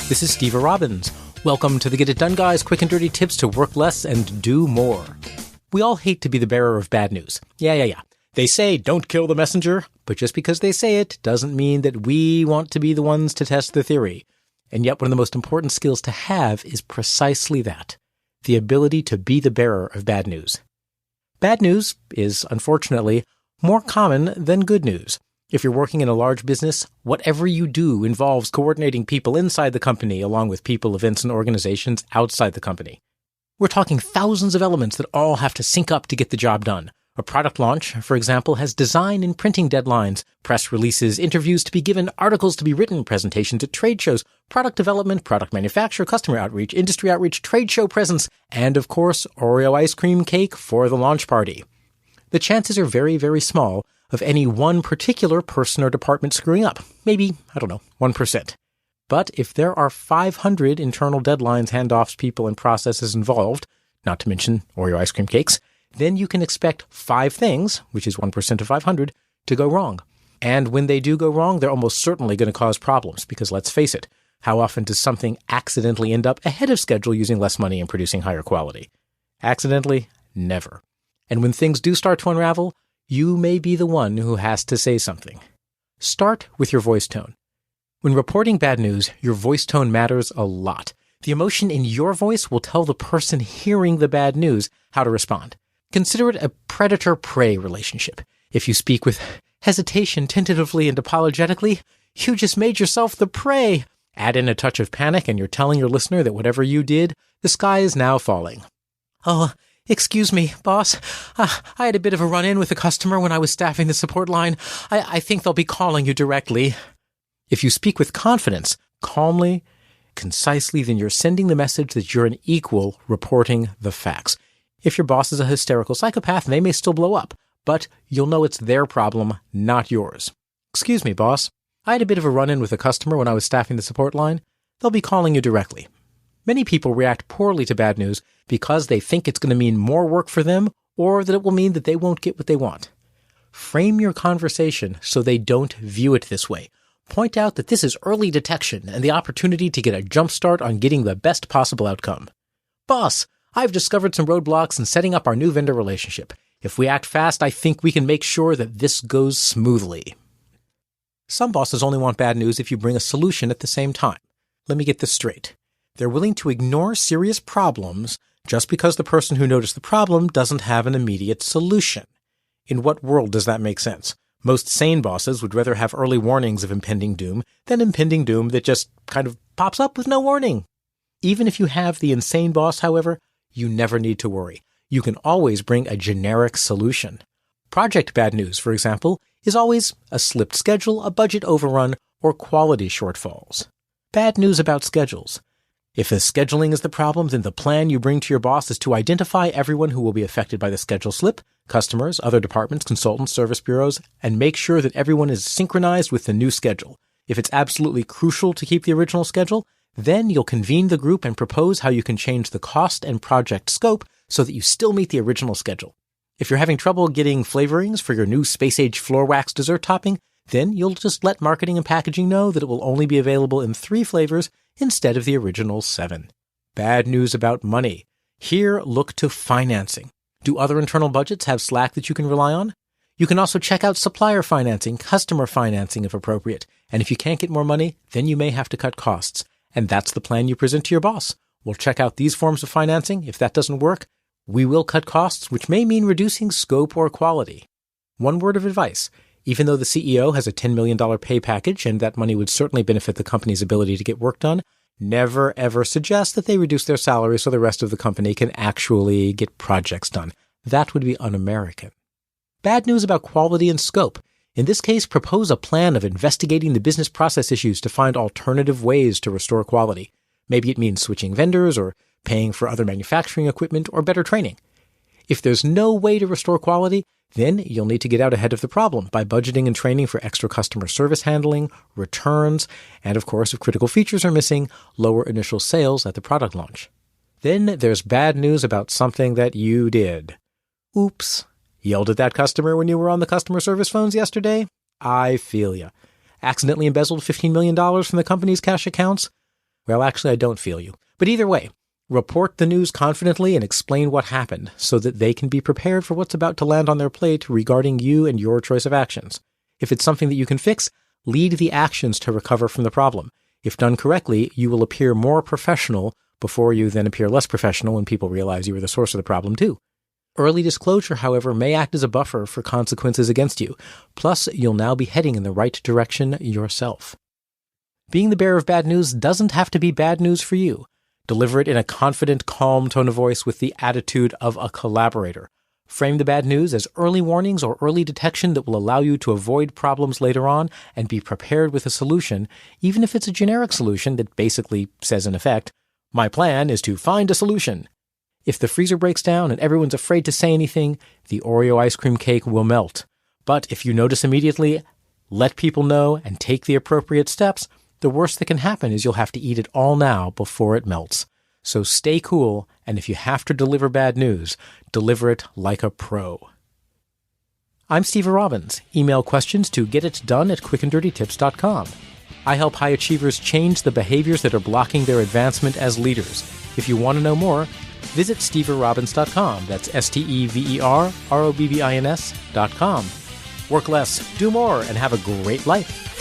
This is Steve Robbins. Welcome to the Get It Done Guys, quick and dirty tips to work less and do more. We all hate to be the bearer of bad news. Yeah. They say don't kill the messenger, but just because they say it doesn't mean that we want to be the ones to test the theory. And yet one of the most important skills to have is precisely that, the ability to be the bearer of bad news. Bad news is, unfortunately, more common than good news. If you're working in a large business, whatever you do involves coordinating people inside the company along with people, events, and organizations outside the company. We're talking thousands of elements that all have to sync up to get the job done. A product launch, for example, has design and printing deadlines, press releases, interviews to be given, articles to be written, presentations at trade shows, product development, product manufacture, customer outreach, industry outreach, trade show presence, and, of course, Oreo ice cream cake for the launch party. The chances are very, very small of any one particular person or department screwing up. Maybe, 1%. But if there are 500 internal deadlines, handoffs, people, and processes involved, not to mention Oreo ice cream cakes, then you can expect 5 things, which is 1% of 500, to go wrong. And when they do go wrong, they're almost certainly going to cause problems, because let's face it, how often does something accidentally end up ahead of schedule using less money and producing higher quality? Accidentally? Never. And when things do start to unravel, you may be the one who has to say something. Start with your voice tone. When reporting bad news, your voice tone matters a lot. The emotion in your voice will tell the person hearing the bad news how to respond. Consider it a predator-prey relationship. If you speak with hesitation, tentatively, and apologetically, you just made yourself the prey. Add in a touch of panic and you're telling your listener that whatever you did, the sky is now falling. Oh, excuse me, boss. I had a bit of a run-in with a customer when I was staffing the support line. I think they'll be calling you directly. If you speak with confidence, calmly, concisely, then you're sending the message that you're an equal reporting the facts. If your boss is a hysterical psychopath, they may still blow up, but you'll know it's their problem, not yours. Excuse me, boss. I had a bit of a run-in with a customer when I was staffing the support line. They'll be calling you directly. Many people react poorly to bad news because they think it's going to mean more work for them or that it will mean that they won't get what they want. Frame your conversation so they don't view it this way. Point out that this is early detection and the opportunity to get a jump start on getting the best possible outcome. Boss, I've discovered some roadblocks in setting up our new vendor relationship. If we act fast, I think we can make sure that this goes smoothly. Some bosses only want bad news if you bring a solution at the same time. Let me get this straight. They're willing to ignore serious problems just because the person who noticed the problem doesn't have an immediate solution. In what world does that make sense? Most sane bosses would rather have early warnings of impending doom than impending doom that just kind of pops up with no warning. Even if you have the insane boss, however, you never need to worry. You can always bring a generic solution. Project bad news, for example, is always a slipped schedule, a budget overrun, or quality shortfalls. Bad news about schedules. If the scheduling is the problem, then the plan you bring to your boss is to identify everyone who will be affected by the schedule slip, customers, other departments, consultants, service bureaus, and make sure that everyone is synchronized with the new schedule. If it's absolutely crucial to keep the original schedule, then you'll convene the group and propose how you can change the cost and project scope so that you still meet the original schedule. If you're having trouble getting flavorings for your new space-age floor wax dessert topping, then you'll just let marketing and packaging know that it will only be available in 3 flavors instead of the original 7. Bad news about money. Here, look to financing. Do other internal budgets have slack that you can rely on? You can also check out supplier financing, customer financing if appropriate. And if you can't get more money, then you may have to cut costs. And that's the plan you present to your boss. We'll check out these forms of financing. If that doesn't work, we will cut costs, which may mean reducing scope or quality. One word of advice. Even though the CEO has a $10 million pay package and that money would certainly benefit the company's ability to get work done, never ever suggest that they reduce their salary so the rest of the company can actually get projects done. That would be un-American. Bad news about quality and scope. In this case, propose a plan of investigating the business process issues to find alternative ways to restore quality. Maybe it means switching vendors or paying for other manufacturing equipment or better training. If there's no way to restore quality, then you'll need to get out ahead of the problem by budgeting and training for extra customer service handling, returns, and of course, if critical features are missing, lower initial sales at the product launch. Then there's bad news about something that you did. Oops. Yelled at that customer when you were on the customer service phones yesterday? I feel ya. Accidentally embezzled $15 million from the company's cash accounts? Well, actually, I don't feel you. But either way, report the news confidently and explain what happened so that they can be prepared for what's about to land on their plate regarding you and your choice of actions. If it's something that you can fix, lead the actions to recover from the problem. If done correctly, you will appear more professional before you then appear less professional when people realize you were the source of the problem too. Early disclosure, however, may act as a buffer for consequences against you. Plus, you'll now be heading in the right direction yourself. Being the bearer of bad news doesn't have to be bad news for you. Deliver it in a confident, calm tone of voice with the attitude of a collaborator. Frame the bad news as early warnings or early detection that will allow you to avoid problems later on and be prepared with a solution, even if it's a generic solution that basically says in effect, "My plan is to find a solution." If the freezer breaks down and everyone's afraid to say anything, the Oreo ice cream cake will melt. But if you notice immediately, let people know, and take the appropriate steps, the worst that can happen is you'll have to eat it all now before it melts. So stay cool, and if you have to deliver bad news, deliver it like a pro. I'm Steve Robbins. Email questions to getitdone@quickanddirtytips.com. I help high achievers change the behaviors that are blocking their advancement as leaders. If you want to know more, visit steverobbins.com. That's SteverRobbins.com. Work less, do more, and have a great life.